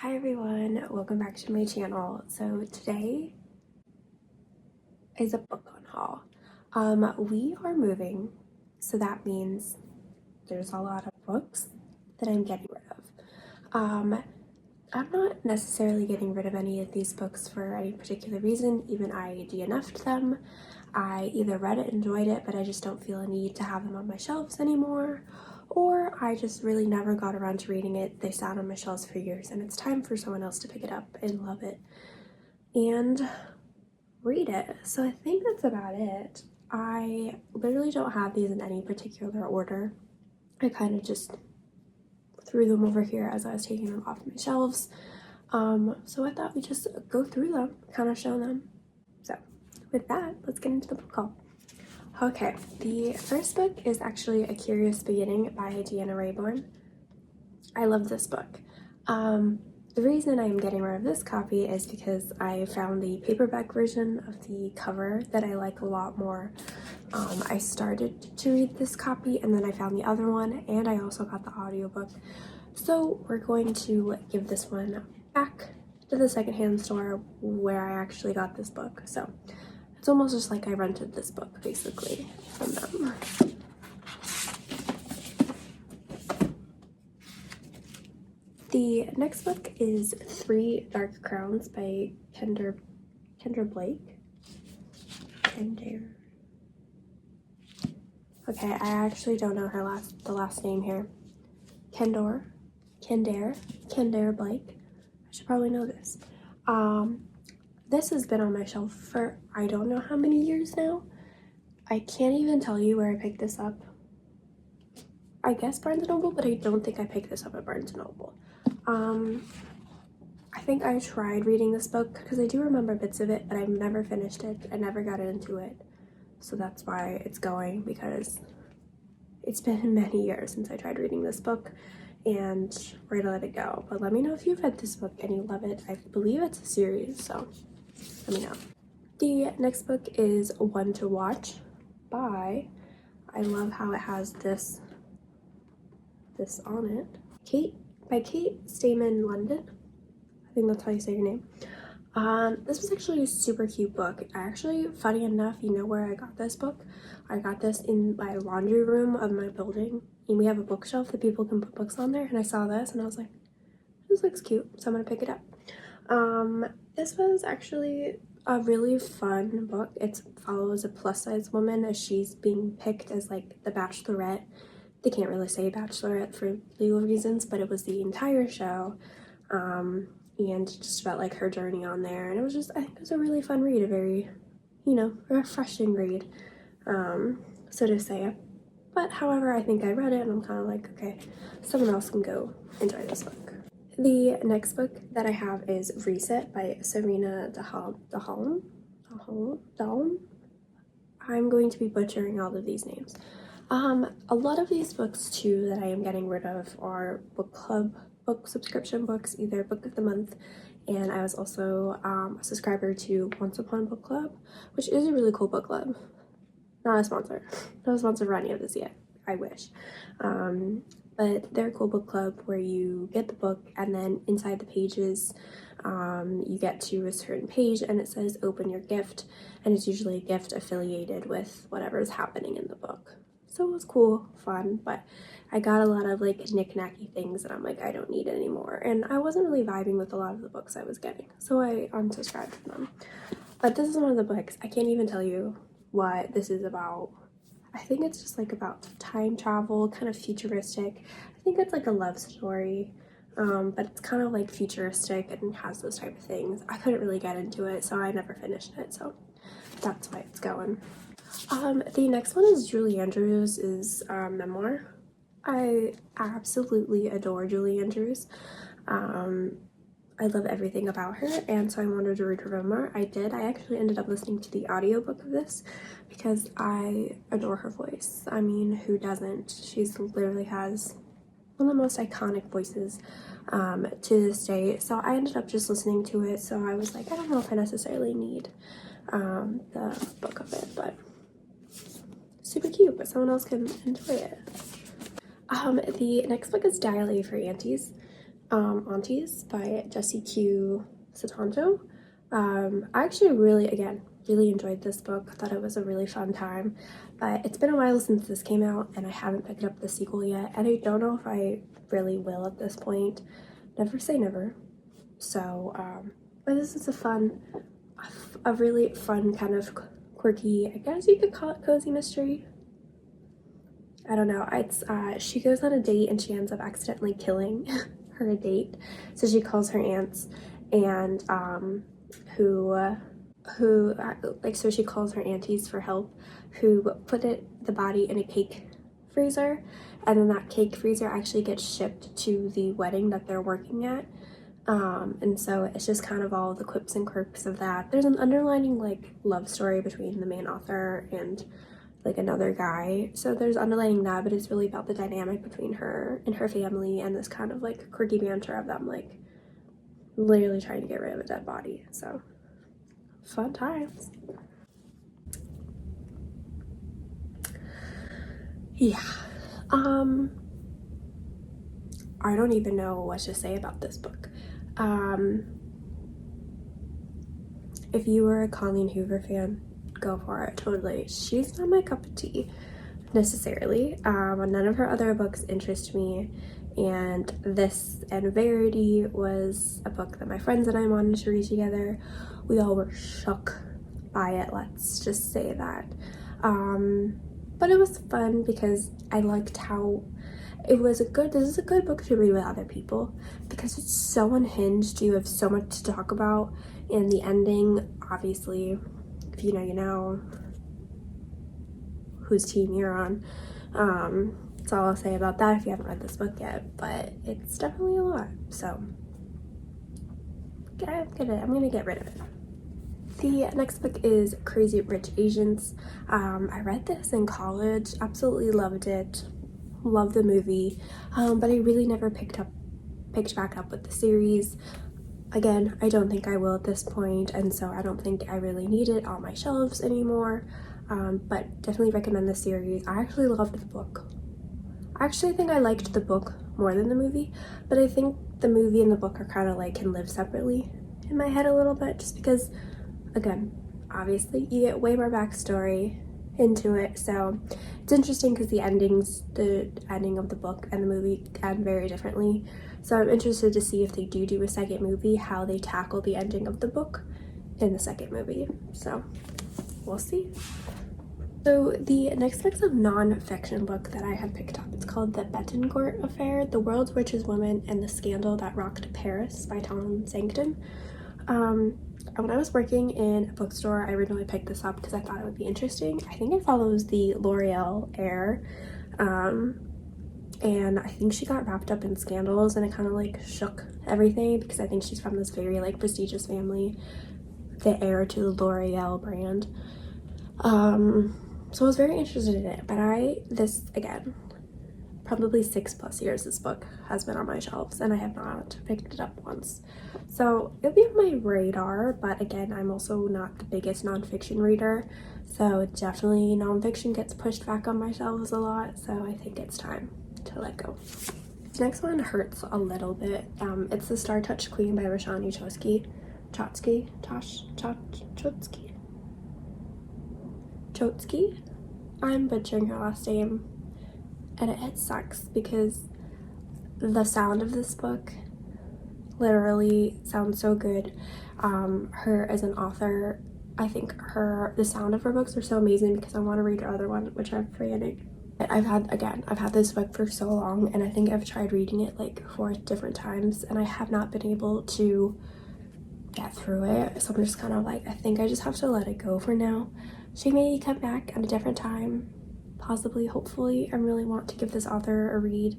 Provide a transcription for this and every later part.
Hi everyone, welcome back to my channel. So today is a book haul. We are moving, so that means there's a lot of books that I'm getting rid of. I'm not necessarily getting rid of any of these books for any particular reason. Even I DNF'd them. I either read it, enjoyed it, but I just don't feel a need to have them on my shelves anymore, or I just really never got around to reading it. They sat on my shelves for years and it's time for someone else to pick it up and love it and read it. So I think that's about it. I literally don't have these in any particular order. I kind of just threw them over here as I was taking them off my shelves. So I thought we'd just go through them, kind of show them. So with that, let's get into the book haul. Okay, the first book is actually A Curious Beginning by Deanna Raybourn. I love this book. The reason I'm getting rid of this copy is because I found the paperback version of the cover that I like a lot more. I started to read this copy and then I found the other one, and I also got the audiobook. So we're going to give this one back to the secondhand store where I actually got this book. So it's almost just like I rented this book basically from them. The next book is Three Dark Crowns by Kendra Blake. Okay, I actually don't know the last name here. Kendra Blake. I should probably know this. This has been on my shelf for I don't know how many years now. I can't even tell you where I picked this up. I guess Barnes & Noble, but I don't think I picked this up at Barnes & Noble. I think I tried reading this book because I do remember bits of it, but I've never finished it. I never got into it. So that's why it's going, because it's been many years since I tried reading this book and ready to let it go. But let me know if you've read this book and you love it. I believe it's a series, so let me know. The next book is One to Watch by, I love how it has this on it, by Kate Stayman London. I think that's how you say your name. This was actually a super cute book. Actually, funny enough, you know where I got this book? I got this in my laundry room of my building, and we have a bookshelf that people can put books on there, and I saw this and I was like, this looks cute, so I'm gonna pick it up. This was actually a really fun book. It follows a plus-size woman as she's being picked as like the Bachelorette. They can't really say Bachelorette for legal reasons, but it was the entire show, and just about like her journey on there. And it was just, I think it was a really fun read, a very, refreshing read, so to say. But however, I think I read it and I'm kind of like, okay, someone else can go enjoy this book. The next book that I have is Reset by Serena Dahlm. I'm going to be butchering all of these names. A lot of these books too that I am getting rid of are book club, book subscription books, either book of the month, and I was also a subscriber to Once Upon Book Club, which is a really cool book club. Not a sponsor. Not a sponsor for any of this yet. I wish. But they're a cool book club where you get the book and then inside the pages you get to a certain page and it says open your gift, and it's usually a gift affiliated with whatever's happening in the book. So it was cool, fun, but I got a lot of like knick-knacky things that I'm like, I don't need it anymore. And I wasn't really vibing with a lot of the books I was getting, so I unsubscribed from them. But this is one of the books, I can't even tell you what this is about. I think it's just like about time travel, kind of futuristic. I think it's like a love story, but it's kind of like futuristic and has those type of things. I couldn't really get into it, so I never finished it, so that's why it's going. The next one is Julie Andrews' memoir. I absolutely adore Julie Andrews. I love everything about her, and so I wanted to read her memoir. I did. I actually ended up listening to the audiobook of this because I adore her voice. I mean, who doesn't? She's literally has one of the most iconic voices to this day. So I ended up just listening to it. So I was like, I don't know if I necessarily need the book of it, but super cute, but someone else can enjoy it. The next book is Diary for Aunties Aunties by Jessie Q. Satanto. I actually really enjoyed this book. I thought it was a really fun time, but it's been a while since this came out and I haven't picked up the sequel yet, and I don't know if I really will at this point. Never say never. So, but this is a really fun kind of quirky, I guess you could call it cozy mystery. I don't know. It's she goes on a date and she ends up accidentally killing her date, so she calls her aunts, and so she calls her aunties for help, who put the body in a cake freezer, and then that cake freezer actually gets shipped to the wedding that they're working at. And so it's just kind of all the quips and quirks of that. There's an underlining like love story between the main author and like another guy, so there's underlining that, but it's really about the dynamic between her and her family and this kind of like quirky banter of them like literally trying to get rid of a dead body. So fun times. Yeah. I don't even know what to say about this book. If you were a Colleen Hoover fan, go for it, totally. She's not my cup of tea necessarily. None of her other books interest me, and this and Verity was a book that my friends and I wanted to read together. We all were shook by it, let's just say that. But it was fun because I liked how this is a good book to read with other people because it's so unhinged. You have so much to talk about, and the ending, obviously, if you know, you know whose team you're on. That's all I'll say about that if you haven't read this book yet, but it's definitely a lot, so I'm gonna get rid of it. The next book is Crazy Rich Asians. I read this in college, absolutely loved it, loved the movie, but I really never picked back up with the series. Again, I don't think I will at this point, and so I don't think I really need it on my shelves anymore, but definitely recommend the series. I actually loved the book. I actually think I liked the book more than the movie, but I think the movie and the book are kind of like can live separately in my head a little bit, just because, again, obviously you get way more backstory into it, so it's interesting because the ending of the book and the movie end very differently. So I'm interested to see if they do a second movie, how they tackle the ending of the book in the second movie. So we'll see. So the next book's a non-fiction book that I have picked up. It's called The Betancourt Affair, The World's Richest Woman and the Scandal That Rocked Paris by Tom Sankton. When I was working in a bookstore, I originally picked this up because I thought it would be interesting. I think it follows the L'Oreal heir, and I think she got wrapped up in scandals, and it kind of like shook everything because I think she's from this very like prestigious family, the heir to the L'Oreal brand. So I was very interested in it, but again, probably 6+ years this book has been on my shelves and I have not picked it up once. So it'll be on my radar, but again, I'm also not the biggest nonfiction reader, so definitely nonfiction gets pushed back on my shelves a lot, so I think it's time to let go. The next one hurts a little bit. It's The Star-Touched Queen by Roshani Chotski. I'm butchering her last name, and it sucks because the sound of this book literally sounds so good. Her as an author, I think the sound of her books are so amazing because I want to read her other one, which I'm forgetting. I've had this book for so long, and I think I've tried reading it like 4 different times, and I have not been able to get through it. So I'm just kind of like, I think I just have to let it go for now. She may come back at a different time, possibly, hopefully. I really want to give this author a read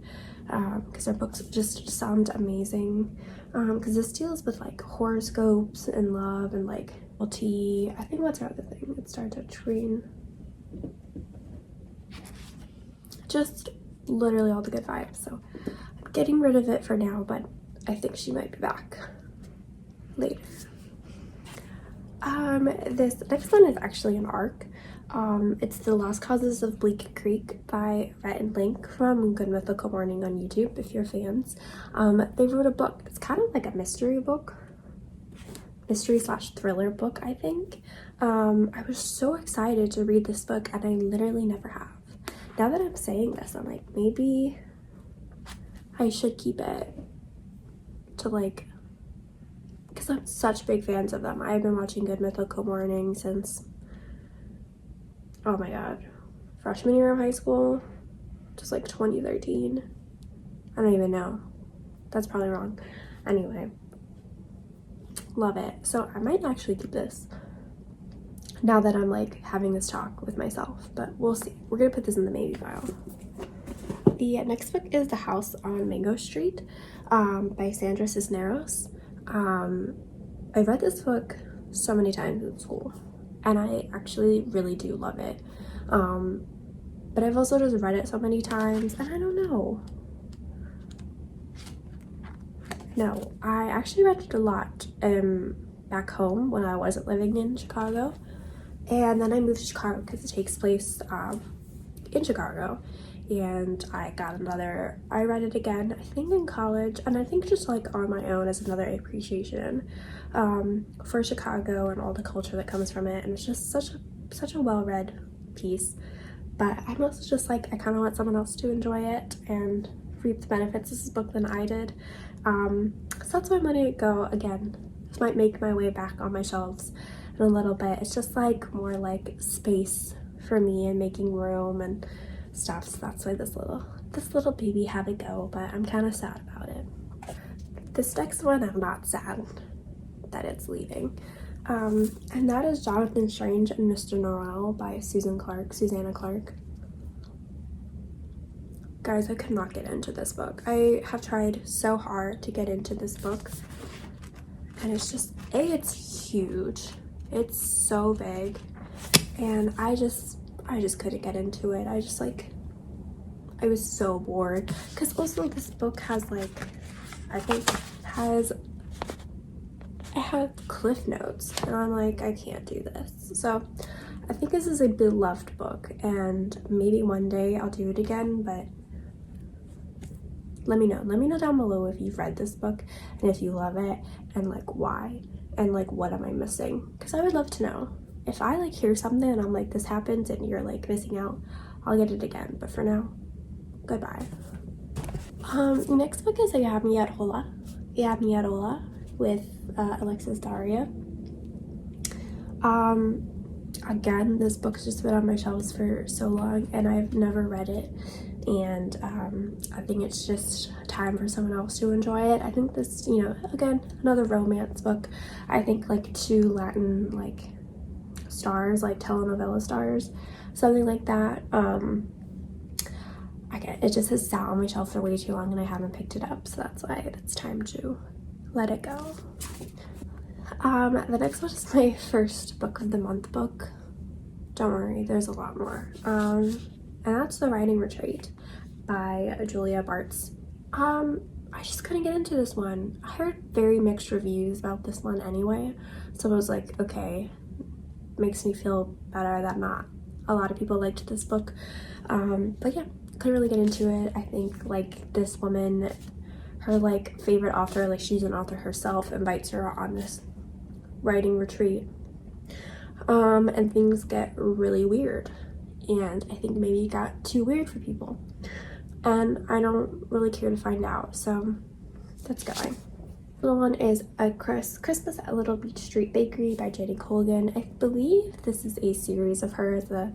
because her books just sound amazing. Because this deals with like horoscopes and love and like loyalty. I think what's her other thing? It starts at Treen. Just literally all the good vibes. So I'm getting rid of it for now, but I think she might be back later. This next one is actually an arc. It's The Lost Causes of Bleak Creek by Rhett and Link from Good Mythical Morning on YouTube, if you're fans. They wrote a book. It's kind of like a mystery book. Mystery/thriller book, I think. I was so excited to read this book, and I literally never have. Now that I'm saying this, I'm like, maybe I should keep it to like, because I'm such big fans of them. I've been watching Good Mythical Morning since, oh my god, freshman year of high school, just like 2013. I don't even know. That's probably wrong. Anyway, love it. So I might actually keep this now that I'm like having this talk with myself, but we'll see. We're gonna put this in the maybe file. The next book is The House on Mango Street by Sandra Cisneros. I read this book so many times in school, and I actually really do love it. But I've also just read it so many times, and I don't know. No, I actually read it a lot back home when I wasn't living in Chicago, and then I moved to Chicago because it takes place in Chicago, and I read it again, I think in college, and I think just like on my own as another appreciation for Chicago and all the culture that comes from it, and it's just such a well-read piece. But I'm also just like, I kind of want someone else to enjoy it and reap the benefits of this book than I did. So that's why I'm letting it go again. This might make my way back on my shelves in a little bit. It's just like more like space for me and making room and stuff. So that's why this little baby had to go, but I'm kind of sad about it. This next one, I'm not sad that it's leaving. And that is Jonathan Strange and Mr. Norrell by Susanna Clark. Guys, I could not get into this book. I have tried so hard to get into this book, and it's just, it's huge. It's so big, and I just couldn't get into it. I was so bored, because also this book has like, I think it had cliff notes, and I'm like, I can't do this. So I think this is a beloved book, and maybe one day I'll do it again, but let me know down below if you've read this book and if you love it, and like why, and like what am I missing, because I would love to know. If I like hear something and I'm like, this happens and you're like missing out, I'll get it again, but for now, goodbye. The next book is Hola with Alexis Daria. Again, this book's just been on my shelves for so long, and I've never read it, and I think it's just time for someone else to enjoy it. I think this, you know, again, another romance book. I think like 2 Latin like stars, like telenovela stars, something like that. It just has sat on my shelf for way too long, and I haven't picked it up, so that's why it's time to let it go. The next one is my first book of the month book. Don't worry, there's a lot more. And that's The Writing Retreat by Julia Bartz. I just couldn't get into this one. I heard very mixed reviews about this one anyway, so I was like, okay, makes me feel better that not a lot of people liked this book. But yeah, couldn't really get into it. I think like this woman, her like favorite author, like she's an author herself, invites her on this writing retreat, and things get really weird, and I think maybe it got too weird for people, and I don't really care to find out, so that's going. The little one is A Christmas at Little Beach Street Bakery by Jenny Colgan. I believe this is a series of hers, the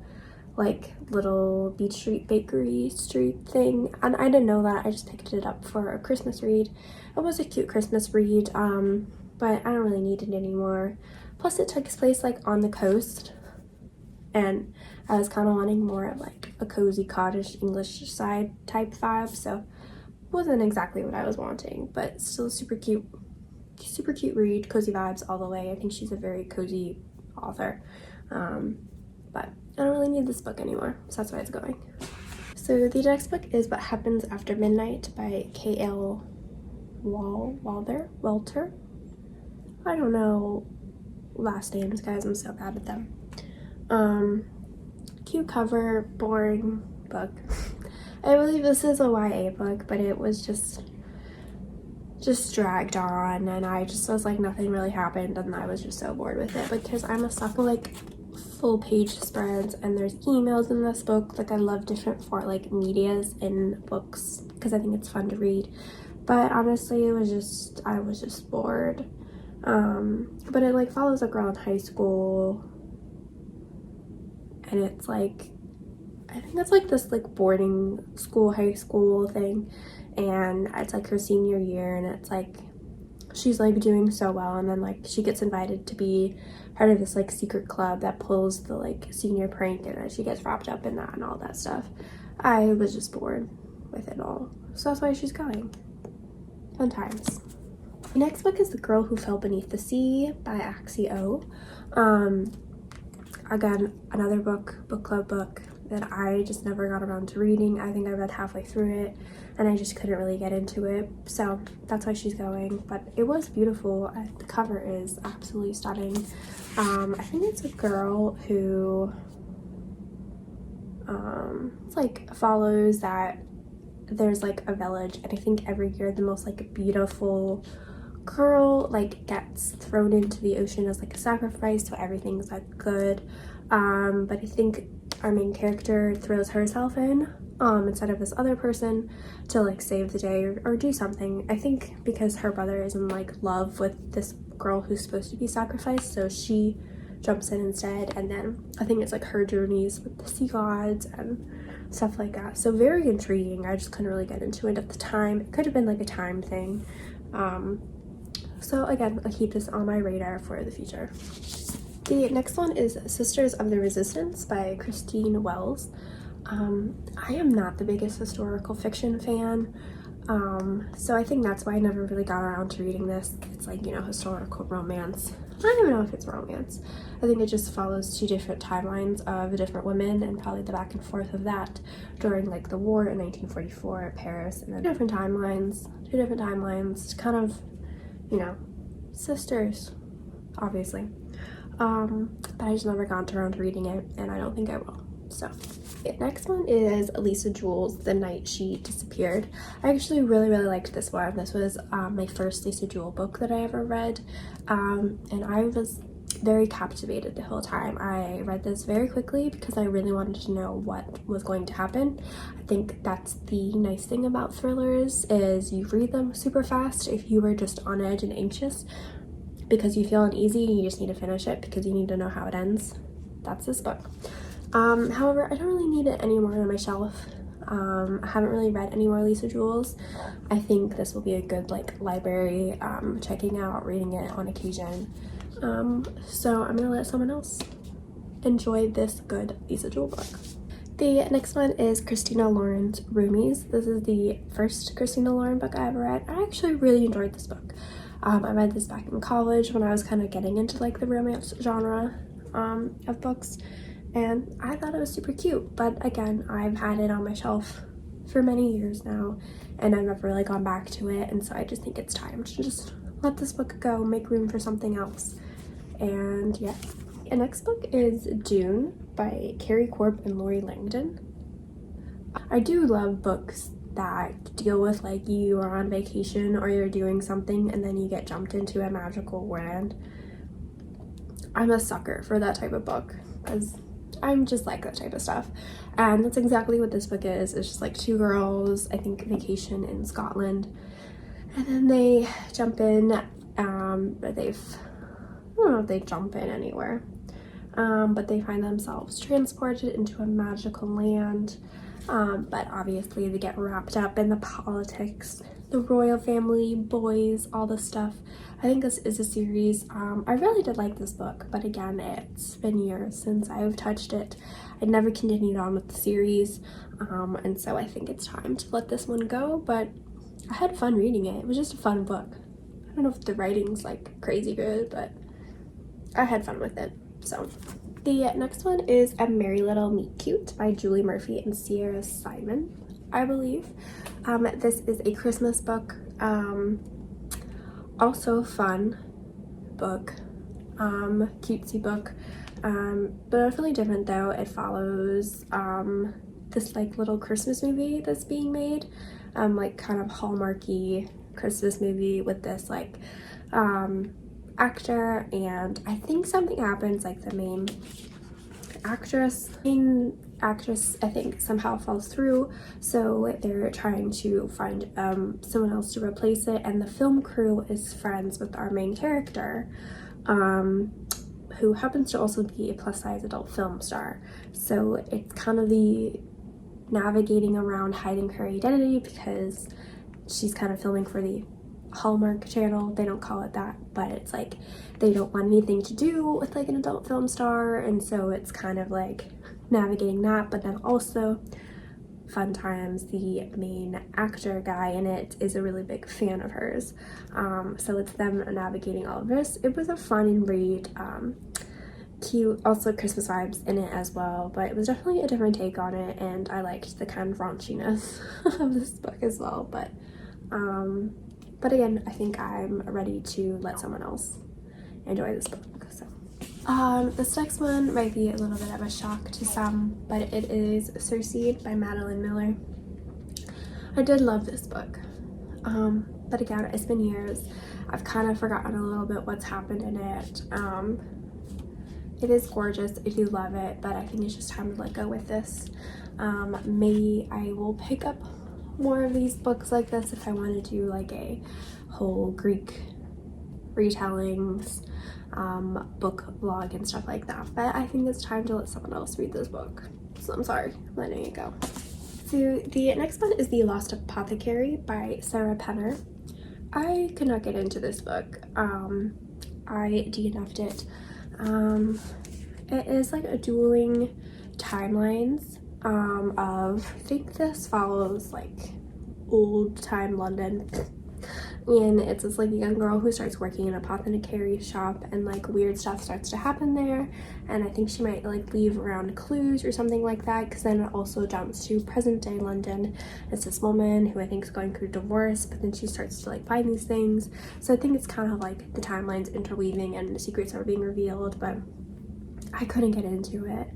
like little Beach Street Bakery street thing, and I didn't know that. I just picked it up for a Christmas read. It was a cute Christmas read, but I don't really need it anymore. Plus it takes place like on the coast, and I was kind of wanting more of like a cozy cottage English side type vibe, so it wasn't exactly what I was wanting, but still super cute read, cozy vibes all the way. I think she's a very cozy author, but I don't really need this book anymore, so that's why it's going. So the next book is What Happens After Midnight by K.L. Welter. I don't know last names, guys, I'm so bad at them. cute cover, boring book. I believe this is a YA book, but it was just dragged on, and I just was like, nothing really happened, and I was just so bored with it because I'm a sucker like full page spreads, and there's emails in this book. Like, I love different for like medias in books because I think it's fun to read, but honestly I was just bored. But it like follows a girl in high school, and it's like, I think it's like this like boarding school, high school thing, and it's like her senior year, and it's like she's like doing so well, and then like she gets invited to be part of this like secret club that pulls the like senior prank, and she gets wrapped up in that and all that stuff. I was just bored with it all, so that's why she's going. Fun times. The next book is The Girl Who Fell Beneath the Sea by Axio. Again, another book club book that I just never got around to reading. I think I read halfway through it and I just couldn't really get into it, so that's why she's going. But it was beautiful. The cover is absolutely stunning. I think it's a girl who it's like follows that there's like a village, and I think every year the most like beautiful girl like gets thrown into the ocean as like a sacrifice, so everything's like good. But I think our main character throws herself in instead of this other person to like save the day or do something. I think because her brother is in like love with this girl who's supposed to be sacrificed, so she jumps in instead, and then I think it's like her journeys with the sea gods and stuff like that. So very intriguing. I just couldn't really get into it at the time. It could have been like a time thing. So again, I'll keep this on my radar for the future. The next one is Sisters of the Resistance by Christine Wells. I am not the biggest historical fiction fan, so I think that's why I never really got around to reading this. It's like, you know, historical romance. I don't even know if it's romance. I think it just follows two different timelines of different women, and probably the back and forth of that during like the war in 1944 at Paris, and then two different timelines, kind of, you know, sisters, obviously. But I just never got around to reading it, and I don't think I will. So the next one is Lisa Jewell's The Night She Disappeared. I actually really liked this one. This was my first Lisa Jewell book that I ever read, and I was very captivated the whole time. I read this very quickly because I really wanted to know what was going to happen. I think that's the nice thing about thrillers, is you read them super fast if you were just on edge and anxious because you feel uneasy and you just need to finish it because you need to know how it ends. That's this book. However, I don't really need it anymore on my shelf. I haven't really read any more Lisa Jewell's. I think this will be a good like library checking out, reading it on occasion. So I'm gonna let someone else enjoy this good Lisa Jewell book. The next one is Christina Lauren's Roomies. This is the first Christina Lauren book I ever read. I actually really enjoyed this book. I read this back in college when I was kind of getting into like the romance genre of books, and I thought it was super cute. But again, I've had it on my shelf for many years now, and I've never really gone back to it, and so I just think it's time to just let this book go, make room for something else. And yeah. The next book is Dune by Carrie Corp and Lori Langdon. I do love books that deal with like you are on vacation or you're doing something and then you get jumped into a magical land. I'm a sucker for that type of book because I'm just like that type of stuff, and that's exactly what this book is. It's just like two girls, I think, vacation in Scotland, and then they jump in, but I don't know if they jump in anywhere, but they find themselves transported into a magical land. But obviously they get wrapped up in the politics, the royal family, boys, all this stuff. I think this is a series. I really did like this book, but again, it's been years since I've touched it. I never continued on with the series, and so I think it's time to let this one go, but I had fun reading it. It was just a fun book. I don't know if the writing's like crazy good, but I had fun with it. So the next one is A Merry Little Meet Cute by Julie Murphy and Sierra Simon, I believe. This is a Christmas book, also fun book, cutesy book. But definitely different though. It follows this like little Christmas movie that's being made, like kind of Hallmarky Christmas movie with this like actor, and I think something happens, like the main actress I think somehow falls through, so they're trying to find someone else to replace it, and the film crew is friends with our main character, who happens to also be a plus-size adult film star. So it's kind of the navigating around hiding her identity, because she's kind of filming for the Hallmark channel. They don't call it that, but it's like they don't want anything to do with like an adult film star, and so it's kind of like navigating that. But then also fun times, the main actor guy in it is a really big fan of hers, so it's them navigating all of this. It was a fun read, cute, also Christmas vibes in it as well, but it was definitely a different take on it, and I liked the kind of raunchiness of this book as well. But again, I think I'm ready to let someone else enjoy this book. So this next one might be a little bit of a shock to some, but it is Circe by Madeline Miller. I did love this book, but again, it's been years. I've kind of forgotten a little bit what's happened in it. It is gorgeous. I do love it, but I think it's just time to let go with this. Maybe I will pick up more of these books like this if I want to do like a whole Greek retellings book vlog and stuff like that, but I think it's time to let someone else read this book, so I'm sorry, I'm letting it go. So the next one is The Lost Apothecary by Sarah Penner. I could not get into this book. I DNF'd it. It is like a dueling timelines of, I think this follows like old time London, and it's this like young girl who starts working in an apothecary shop, and like weird stuff starts to happen there, and I think she might like leave around clues or something like that, because then it also jumps to present day London. It's this woman who I think is going through divorce, but then she starts to like find these things, so I think it's kind of like the timelines interweaving and the secrets are being revealed, but I couldn't get into it.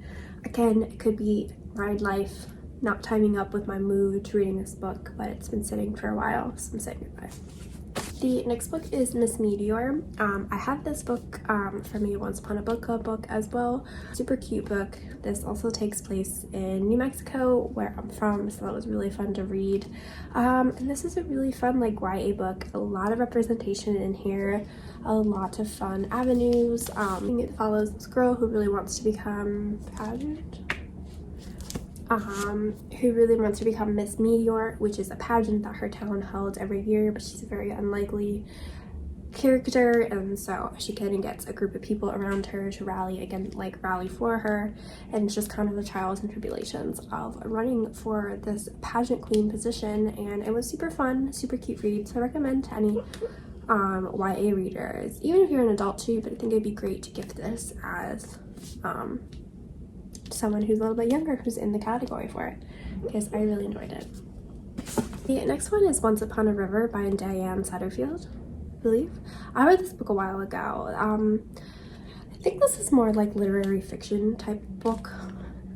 Again, it could be my life not timing up with my mood to reading this book, but it's been sitting for a while, so I'm saying goodbye. The next book is Miss Meteor. I had this book from a Once Upon a Book Club book as well. Super cute book. This also takes place in New Mexico, where I'm from, so that was really fun to read. And this is a really fun like YA book. A lot of representation in here, a lot of fun avenues. It follows this girl who really wants to become Miss Meteor, which is a pageant that her town held every year, but she's a very unlikely character, and so she kind of gets a group of people around her to rally for her, and it's just kind of the trials and tribulations of running for this pageant queen position, and it was super fun, super cute read, so I recommend to any YA readers, even if you're an adult too, but I think it'd be great to gift this as someone who's a little bit younger who's in the category for it, because I really enjoyed it. The next one is Once Upon a River by Diane Satterfield, I believe. I read this book a while ago. I think this is more like literary fiction type book.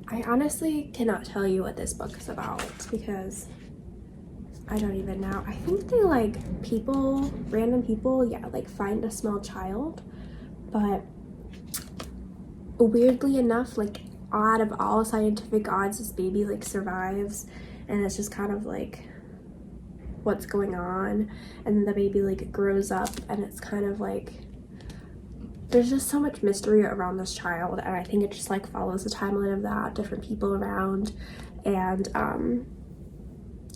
I honestly cannot tell you what this book is about because I don't even know. I think they like random people, like find a small child, but weirdly enough, like out of all scientific odds, this baby like survives, and it's just kind of like what's going on, and then the baby like grows up, and it's kind of like there's just so much mystery around this child, and I think it just like follows the timeline of that, different people around, and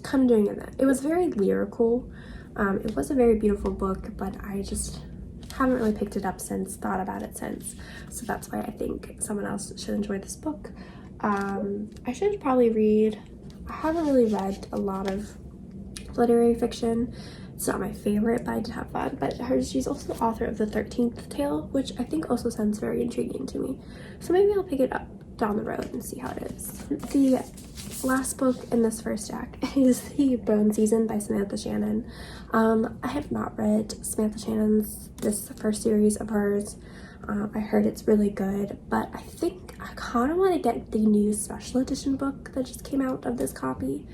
kind of doing that. It was very lyrical. It was a very beautiful book, but I just haven't really picked it up since, thought about it since, so that's why I think someone else should enjoy this book. I should probably read, I haven't really read a lot of literary fiction. It's not my favorite, but I did have fun. But she's also the author of The 13th Tale, which I think also sounds very intriguing to me, so maybe I'll pick it up. down the road and see how it is. The last book in this first stack is The Bone Season by Samantha Shannon. I have not read Samantha Shannon's this first series of hers. I heard it's really good, but I think I kind of want to get the new special edition book that just came out of this copy,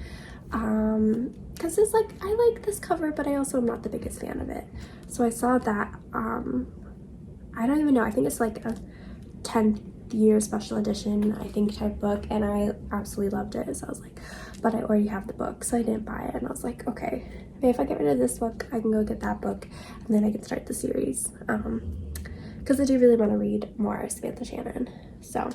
because it's like, I like this cover, but I also am not the biggest fan of it. So I saw that, I don't even know, I think it's like a 10th year special edition, I think, type book, and I absolutely loved it. So I was like, but I already have the book, so I didn't buy it. And I was like, okay, maybe if I get rid of this book, I can go get that book, and then I can start the series, because I do really want to read more Samantha Shannon, so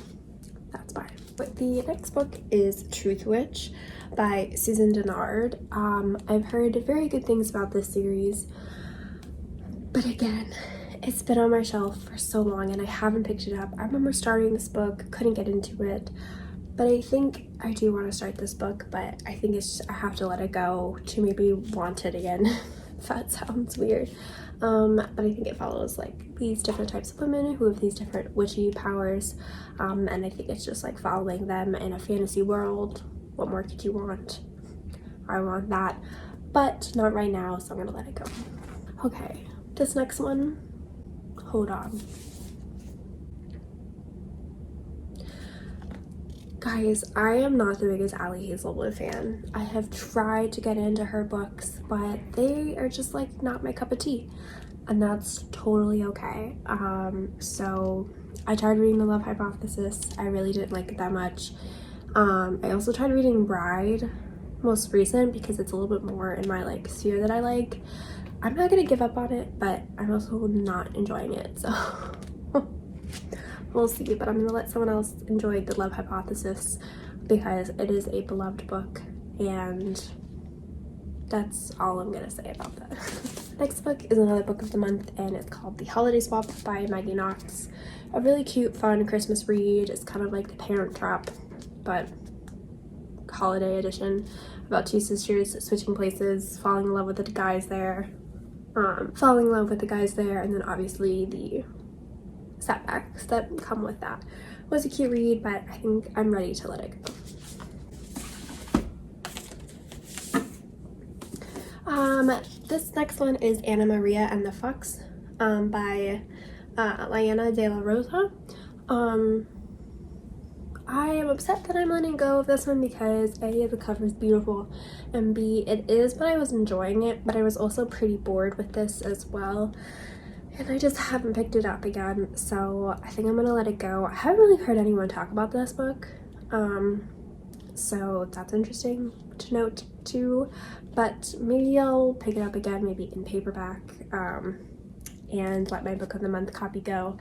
that's fine. But the next book is Truth Witch by Susan Dennard. I've heard very good things about this series, but again, it's been on my shelf for so long and I haven't picked it up. I remember starting this book, couldn't get into it, but I think I do want to start this book, but I think it's just, I have to let it go to maybe want it again. If that sounds weird. But I think it follows like these different types of women who have these different witchy powers, and I think it's just like following them in a fantasy world. What more could you want? I want that, but not right now, so I'm gonna let it go. Okay, this next one, hold on. Guys, I am not the biggest Ali Hazelwood fan. I have tried to get into her books, but they are just like not my cup of tea, and that's totally okay. So I tried reading The Love Hypothesis. I really didn't like it that much. I also tried reading Bride, most recent, because it's a little bit more in my like sphere that I like. I'm not gonna give up on it, but I'm also not enjoying it, so we'll see. But I'm gonna let someone else enjoy The Love Hypothesis because it is a beloved book, and that's all I'm gonna say about that. Next book is another book of the month, and it's called The Holiday Swap by Maggie Knox. A really cute, fun Christmas read. It's kind of like The Parent Trap, but holiday edition, about two sisters switching places, falling in love with the guys there, and then obviously the setbacks that come with that. It was a cute read, but I think I'm ready to let it go. This next one is Anna Maria and the Fox by Liana de la Rosa. I am upset that I'm letting go of this one because A, the cover is beautiful, and B, it is, but I was enjoying it, but I was also pretty bored with this as well, and I just haven't picked it up again, so I think I'm gonna let it go. I haven't really heard anyone talk about this book, so that's interesting to note too, but maybe I'll pick it up again, maybe in paperback, and let my book of the month copy go.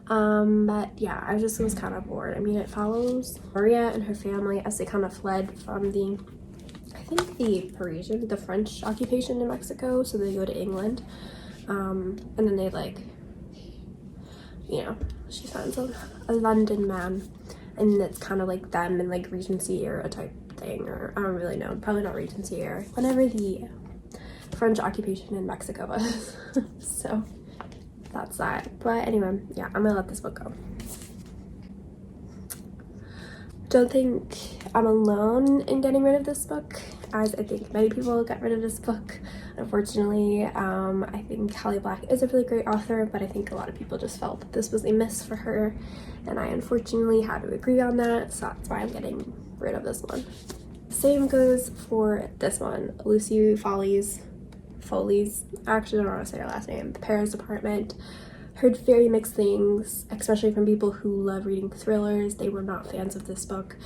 But yeah, I just was kind of bored. I mean, it follows Maria and her family as they kind of fled from the, I think the French occupation in Mexico, so they go to England, and then they like, you know, she finds a London man, and it's kind of like them in like Regency era type thing, or I don't really know, probably not Regency era, whenever the French occupation in Mexico was. So that's that. But anyway, yeah, I'm gonna let this book go. Don't think I'm alone in getting rid of this book, as I think many people got rid of this book, unfortunately. I think Holly Black is a really great author, but I think a lot of people just felt that this was a miss for her, and I unfortunately had to agree on that, so that's why I'm getting rid of this one. Same goes for this one, Lucy Foley's, I actually don't know how to say her last name, The Paris Apartment. Heard very mixed things, especially from people who love reading thrillers. They were not fans of this book.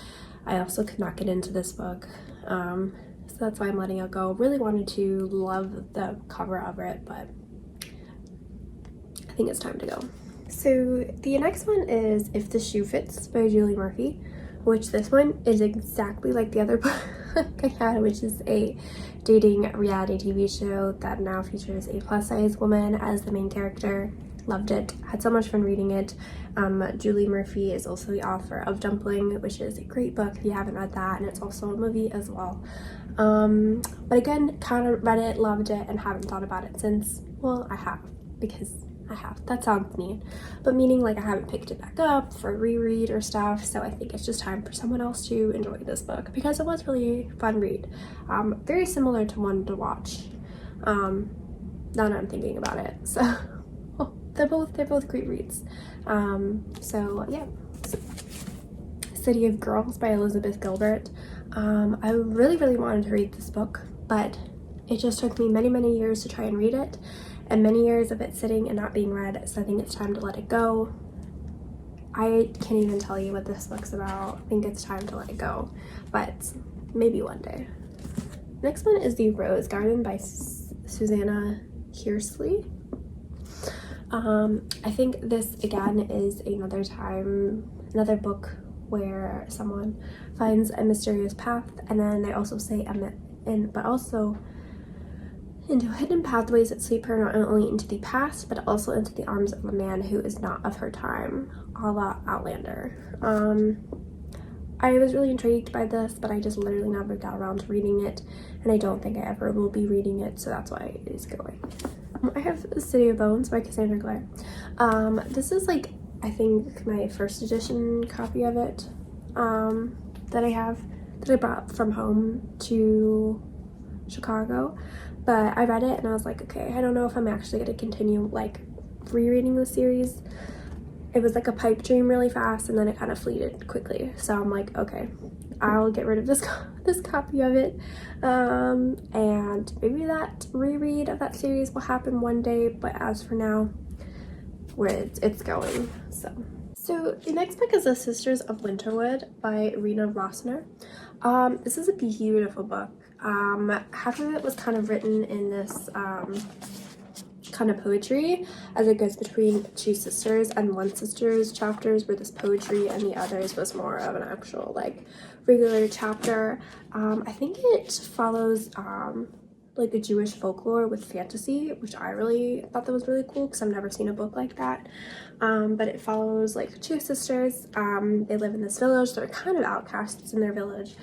I also could not get into this book, so that's why I'm letting it go. Really wanted to love the cover of it, but I think it's time to go. So the next one is If the Shoe Fits by Julie Murphy, which this one is exactly like the other book I had, which is a dating reality TV show that now features a plus-size woman as the main character. Loved it, had so much fun reading it. Julie Murphy is also the author of Dumpling, which is a great book if you haven't read that, and it's also a movie as well. But again, kind of read it, loved it, and haven't thought about it since. Well, I have, because I have. That sounds mean. But meaning like I haven't picked it back up for reread or stuff. So I think it's just time for someone else to enjoy this book because it was really a fun read. Very similar to one to watch. Now that I'm thinking about it. So well, they're both great reads. So yeah. City of Girls by Elizabeth Gilbert. I really wanted to read this book, but it just took me many years to try and read it, and many years of it sitting and not being read, so I think it's time to let it go. I can't even tell you what this book's about. I think it's time to let it go, but maybe one day. Next one is The Rose Garden by Susanna Kearsley. I think this again is another book where someone finds a mysterious path, and then they also say but also into hidden pathways that sweep her not only into the past but also into the arms of a man who is not of her time, a la Outlander. I was really intrigued by this, but I just literally never got around to reading it, and I don't think I ever will be reading it, so that's why it is going. I have City of Bones by Cassandra Clare. This is like, I think, my first edition copy of it that I brought from home to Chicago, but I read it and I was like, okay, I don't know if I'm actually going to continue like rereading the series. It was like a pipe dream really fast, and then it kind of fleeted quickly, so I'm like, okay, I'll get rid of this copy of it, and maybe that reread of that series will happen one day, but as for now, where it's going. So the next book is The Sisters of Winterwood by Rena Rossner. This is a beautiful book. Half of it was kind of written in this kind of poetry as it goes between two sisters, and one sister's chapters were this poetry and the others was more of an actual like regular chapter. I think it follows like the Jewish folklore with fantasy, which I really thought that was really cool because I've never seen a book like that. But it follows like two sisters. They live in this village. They're kind of outcasts in their village,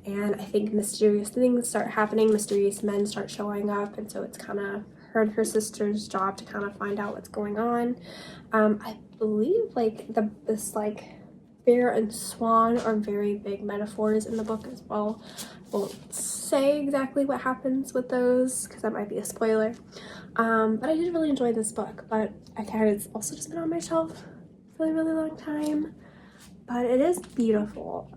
and I think mysterious things start happening. Mysterious men start showing up, and so it's kind of her and her sister's job to kind of find out what's going on. I believe like this like bear and swan are very big metaphors in the book as well. I won't say exactly what happens with those because that might be a spoiler. But I did really enjoy this book, but it's also just been on my shelf for a really long time. But it is beautiful.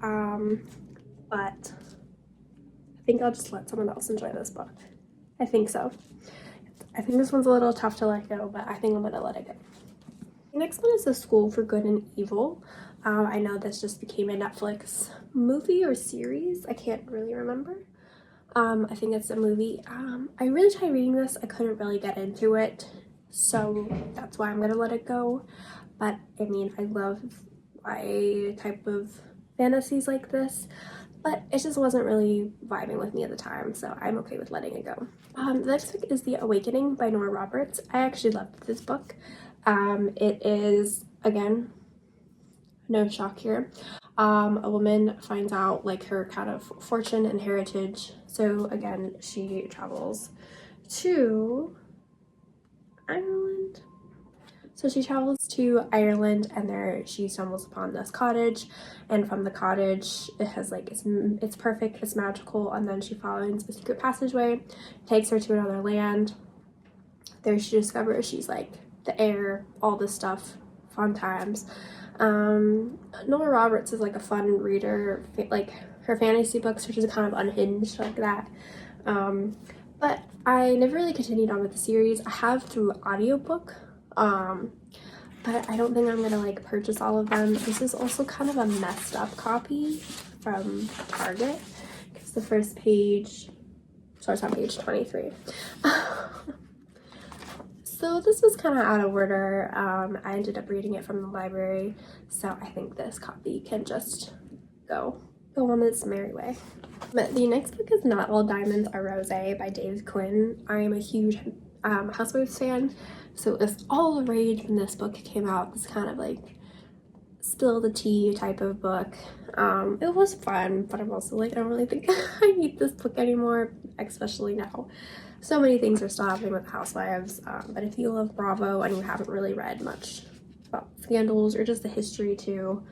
But I think I'll just let someone else enjoy this book. I think so. I think this one's a little tough to let go, but I think I'm gonna let it go. The next one is The School for Good and Evil. I know this just became a Netflix movie or series. I can't really remember. I think it's a movie. I really tried reading this. I couldn't really get into it, so that's why I'm gonna let it go. But I mean, I love my type of fantasies like this, but it just wasn't really vibing with me at the time, so I'm okay with letting it go. The next book is The Awakening by Nora Roberts. I actually loved this book. It is, again, no shock here. A woman finds out like her kind of fortune and heritage. So again, she travels to Ireland. So she travels to Ireland, and there she stumbles upon this cottage, and from the cottage it has like it's perfect, it's magical, and then she finds a secret passageway, takes her to another land. There she discovers she's like the heir, all this stuff, fun times. Nora Roberts is like a fun reader, like her fantasy books are just kind of unhinged like that. But I never really continued on with the series. I have through audiobook, but I don't think I'm gonna like purchase all of them. This is also kind of a messed up copy from Target because the first page starts on page 23. So this was kind of out of order. I ended up reading it from the library, so I think this copy can just go on its merry way. But the next book is Not All Diamonds Are Rose by Dave Quinn. I am a huge Housewives fan, so it was all the rage when this book came out. This kind of like spill the tea type of book. It was fun, but I'm also like, I don't really think I need this book anymore, especially now. so many things are still happening with Housewives, but if you love Bravo and you haven't really read much about scandals or just the history too,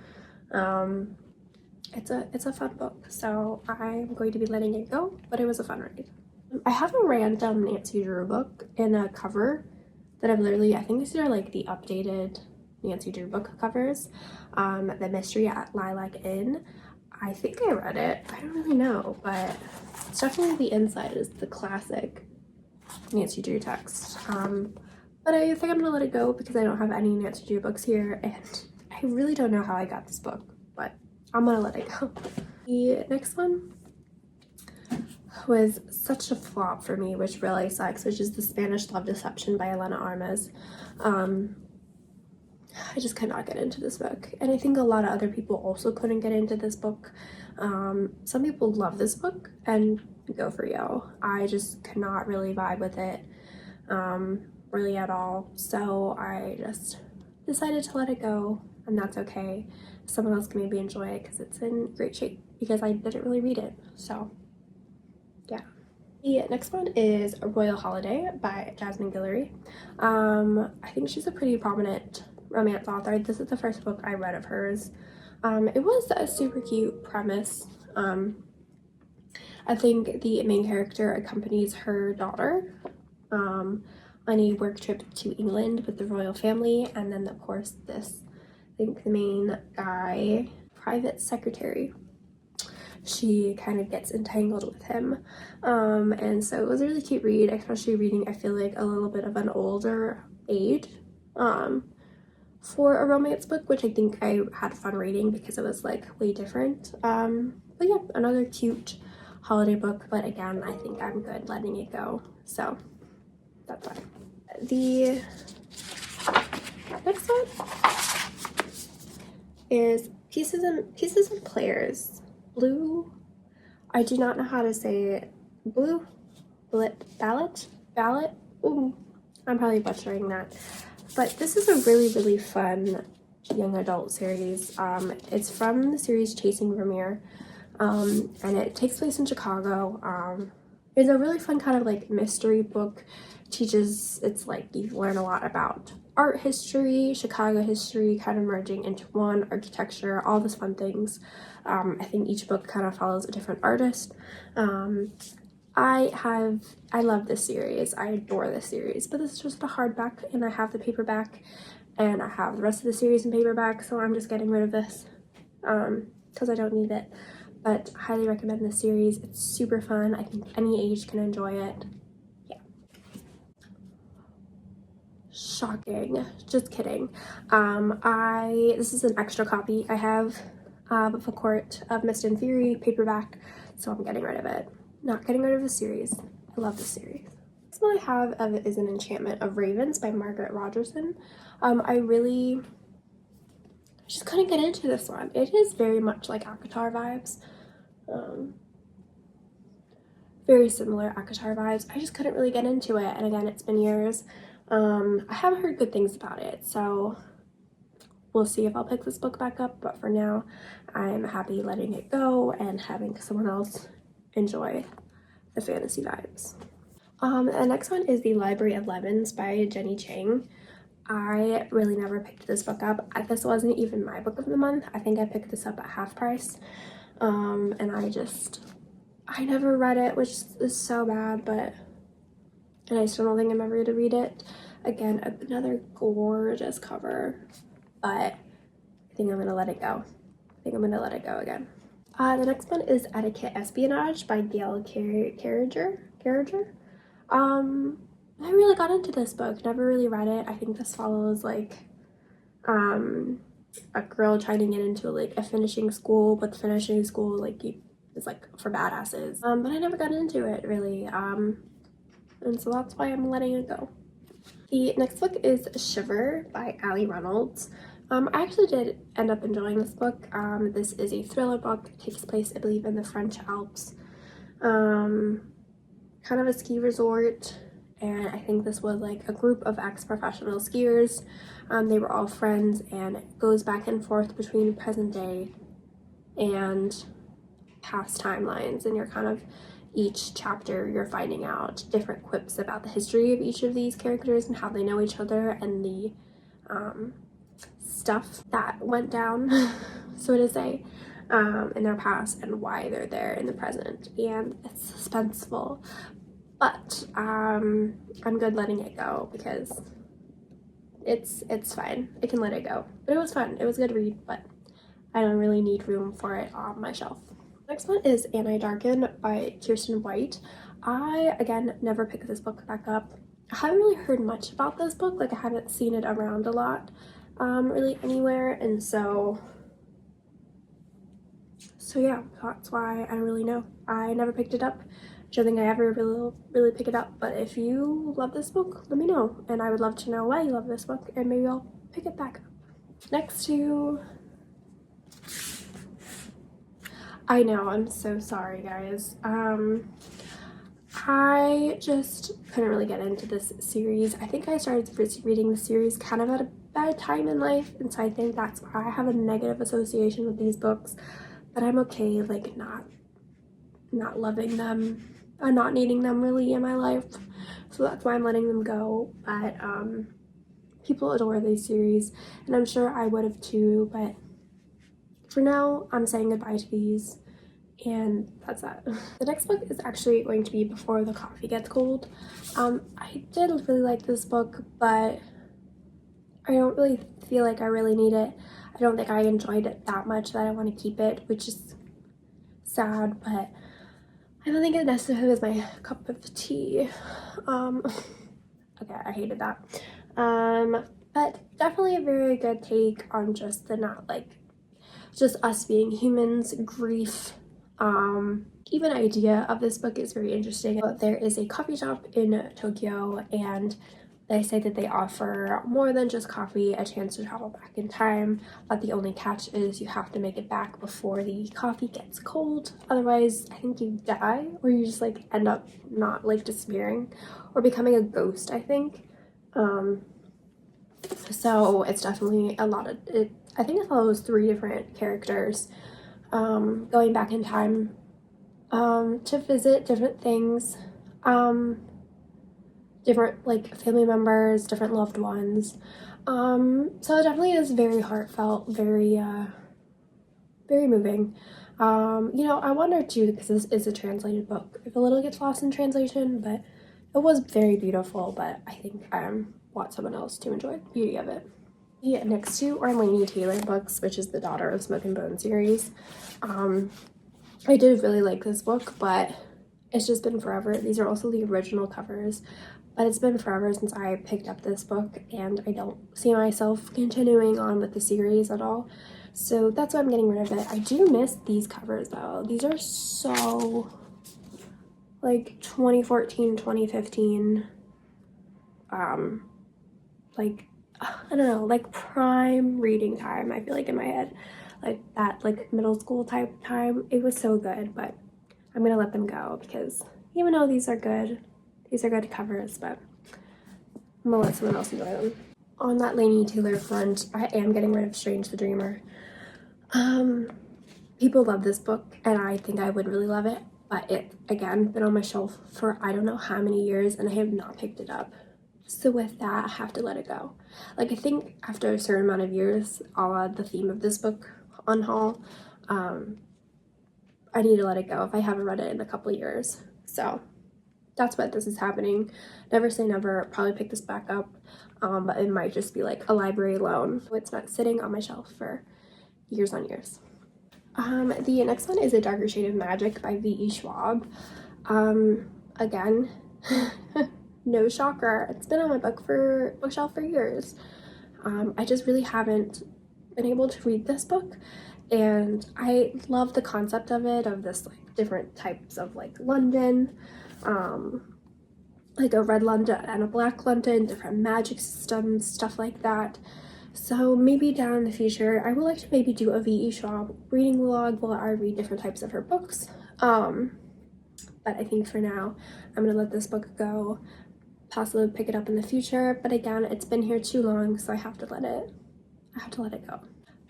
it's a fun book, so I'm going to be letting it go, but it was a fun read. I have a random Nancy Drew book in a cover that I've literally, I think these are like the updated Nancy Drew book covers. The Mystery at Lilac Inn. I think I read it. I don't really know, but it's definitely the inside is the classic Nancy Drew text. But I think I'm gonna let it go because I don't have any Nancy Drew books here, and I really don't know how I got this book, but I'm gonna let it go. The next one was such a flop for me, which really sucks, which is The Spanish Love Deception by Elena Armas. I just could not get into this book, and I think a lot of other people also couldn't get into this book. Some people love this book, and go for you. I just could not really vibe with it really at all, so I just decided to let it go, and that's okay. Someone else can maybe enjoy it because it's in great shape, because I didn't really read it, so yeah. The next one is Royal Holiday by Jasmine Guillory. I think she's a pretty prominent romance author. This is the first book I read of hers. It was a super cute premise. I think the main character accompanies her daughter on a work trip to England with the royal family, and then of course this, I think the main guy, private secretary, she kind of gets entangled with him, and so it was a really cute read, especially reading, I feel like, a little bit of an older age for a romance book, which I think I had fun reading because it was like way different. But yeah, another cute holiday book, but again, I think I'm good letting it go, so that's fine. The next one is Pieces and Players. Blue, I do not know how to say it. Blue Ballot. Ooh, I'm probably butchering that, but this is a really fun young adult series. It's from the series Chasing Vermeer, and it takes place in Chicago. It's a really fun kind of like mystery book. It's like you learn a lot about art history, Chicago history, kind of merging into one, architecture, all those fun things. I think each book kind of follows a different artist. I love this series. I adore this series, but this is just a hardback, and I have the paperback, and I have the rest of the series in paperback, so I'm just getting rid of this because I don't need it. But I highly recommend this series. It's super fun. I think any age can enjoy it. Yeah. Shocking. Just kidding. This is an extra copy I have of A Court of Mist and Fury paperback, so I'm getting rid of it. Not getting rid of the series. I love this series. Next one I have of it is An Enchantment of Ravens by Margaret Rogerson. I just couldn't get into this one. It is very much like ACOTAR vibes. Very similar ACOTAR vibes. I just couldn't really get into it, and again, it's been years. I haven't heard good things about it, so we'll see if I'll pick this book back up, but for now, I'm happy letting it go and having someone else enjoy the fantasy vibes. The next one is The Library of Lemons by Jenny Chang. I really never picked this book up. This wasn't even my book of the month. I think I picked this up at half price. And I never read it, which is so bad, and I still don't think I'm ever going to read it. Again, another gorgeous cover, but I think I'm going to let it go. Again. The next one is Etiquette Espionage by Gail Carriger. I really got into this book, never really read it. I think this follows like a girl trying to get into like a finishing school, but the finishing school like is like for badasses. But I never got into it really, and so that's why I'm letting it go. The next book is Shiver by Ali Reynolds. I actually did end up enjoying this book. This is a thriller book. It takes place, I believe, in the French Alps. Kind of a ski resort, and I think this was like a group of ex-professional skiers. They were all friends, and it goes back and forth between present day and past timelines, and you're kind of each chapter you're finding out different quips about the history of each of these characters and how they know each other and the stuff that went down, so to say, in their past and why they're there in the present. And it's suspenseful, but I'm good letting it go because it's fine. I can let it go. But it was fun. It was a good read, but I don't really need room for it on my shelf. Next one is Anti Darken by Kirsten White. I, again, never picked this book back up. I haven't really heard much about this book. Like, I haven't seen it around a lot, really anywhere. And so yeah, that's why I don't really know. I never picked it up. I don't think I ever really pick it up. But if you love this book, let me know. And I would love to know why you love this book, and maybe I'll pick it back up. Next to... I know, I'm so sorry, guys. I just couldn't really get into this series. I think I started reading the series kind of at a bad time in life, and so I think that's why I have a negative association with these books. But I'm okay, like, not loving them and not needing them really in my life, so that's why I'm letting them go. But people adore these series, and I'm sure I would have too, but for now I'm saying goodbye to these, and that's that. The next book is actually going to be Before the Coffee Gets Cold. I did really like this book, but I don't really feel like I really need it. I don't think I enjoyed it that much that I want to keep it, which is sad, but I don't think it necessarily was my cup of tea. Okay, I hated that. But definitely a very good take on just the just us being humans, grief. Even idea of this book is very interesting. There is a coffee shop in Tokyo, and they say that they offer more than just coffee, a chance to travel back in time, but the only catch is you have to make it back before the coffee gets cold. Otherwise, I think you die, or you just like end up not like disappearing or becoming a ghost, I think. So it's definitely a lot of it. I think it follows 3 different characters going back in time to visit different things, different like family members, different loved ones. So it definitely is very heartfelt, very moving. You know, I wonder too, because this is a translated book, if a little gets lost in translation, but it was very beautiful. But I think I want someone else to enjoy the beauty of it. Yeah, next to are Laini Taylor books, which is the Daughter of Smoke and Bone series. I did really like this book, but it's just been forever. These are also the original covers, but it's been forever since I picked up this book, and I don't see myself continuing on with the series at all. So that's why I'm getting rid of it. I do miss these covers though. These are so like 2014, 2015, like I don't know, like prime reading time, I feel like in my head, like that like middle school type time. It was so good, but I'm gonna let them go because even though these are good covers, but I'm gonna let someone else enjoy them. On that Laini Taylor front, I am getting rid of Strange the Dreamer. People love this book, and I think I would really love it, but it, again, been on my shelf for I don't know how many years, and I have not picked it up. So with that, I have to let it go. Like, I think after a certain amount of years, a la the theme of this book, Unhaul, I need to let it go if I haven't read it in a couple years. So that's what this is happening. Never say never, probably pick this back up, but it might just be like a library loan. It's not sitting on my shelf for years on years. The next one is A Darker Shade of Magic by V.E. Schwab. Again, no shocker, it's been on my bookshelf for years. I just really haven't been able to read this book, and I love the concept of it, of this like different types of like London, like a red London and a black London, different magic systems, stuff like that. So maybe down in the future, I would like to maybe do a V.E. Schwab reading vlog while I read different types of her books. But I think for now, I'm gonna let this book go, possibly pick it up in the future. But again, it's been here too long, so I have to let it go.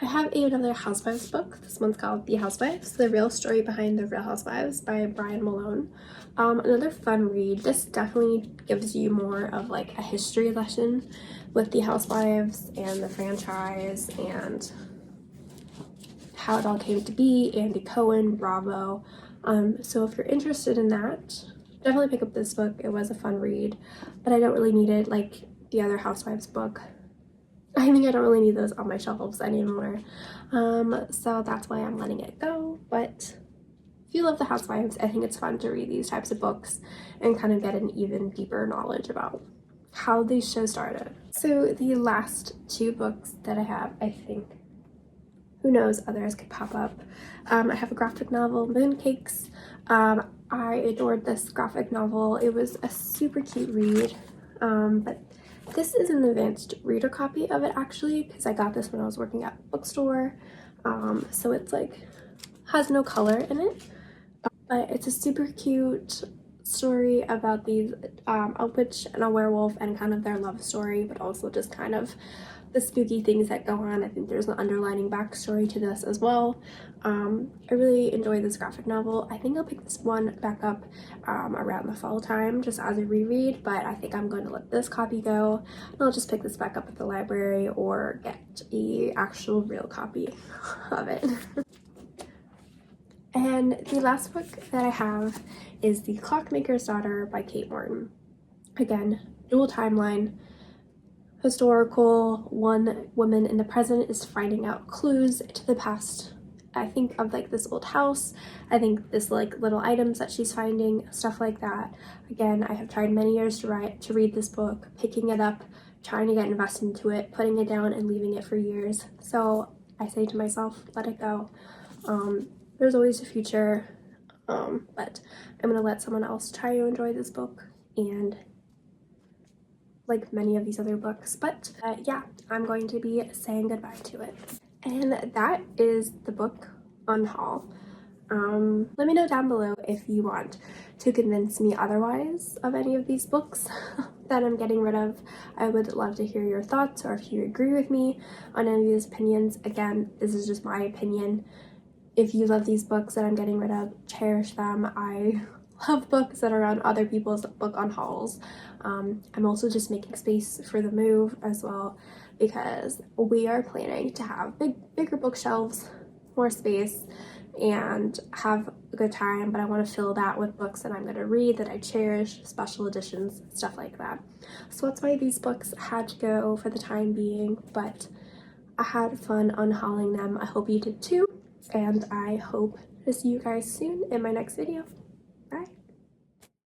I have another Housewives book. This one's called The Housewives, The Real Story Behind the Real Housewives by Brian Malone. Another fun read. This definitely gives you more of like a history lesson with the Housewives and the franchise and how it all came to be, Andy Cohen, Bravo. So if you're interested in that, definitely pick up this book. It was a fun read, but I don't really need it like the other Housewives book. I think I don't really need those on my shelves anymore. So that's why I'm letting it go. But if you love the Housewives, I think it's fun to read these types of books and kind of get an even deeper knowledge about how these shows started. So the last two books that I have, I think, who knows, others could pop up. I have a graphic novel, Mooncakes. I adored this graphic novel. It was a super cute read, but this is an advanced reader copy of it actually, because I got this when I was working at a bookstore. So it's like, has no color in it, but it's a super cute story about these, a witch and a werewolf and kind of their love story, but also just kind of the spooky things that go on. I think there's an underlining backstory to this as well. I really enjoyed this graphic novel. I think I'll pick this one back up around the fall time just as a reread, but I think I'm going to let this copy go and I'll just pick this back up at the library or get a actual real copy of it. And the last book that I have is The Clockmaker's Daughter by Kate Morton. Again, dual timeline, historical. One woman in the present is finding out clues to the past. I think of like this old house. I think this like little items that she's finding, stuff like that. Again, I have tried many years to read this book, picking it up, trying to get invested into it, putting it down and leaving it for years. So I say to myself, let it go. There's always a future, but I'm gonna let someone else try to enjoy this book and like many of these other books. But yeah, I'm going to be saying goodbye to it. And that is the book Unhaul. Let me know down below if you want to convince me otherwise of any of these books that I'm getting rid of. I would love to hear your thoughts or if you agree with me on any of these opinions. Again, this is just my opinion. If you love these books that I'm getting rid of, cherish them. I love books that are on other people's book unhauls. I'm also just making space for the move as well because we are planning to have bigger bookshelves, more space, and have a good time, but I want to fill that with books that I'm going to read, that I cherish, special editions, stuff like that. So that's why these books had to go for the time being, but I had fun unhauling them. I hope you did too, and I hope to see you guys soon in my next video.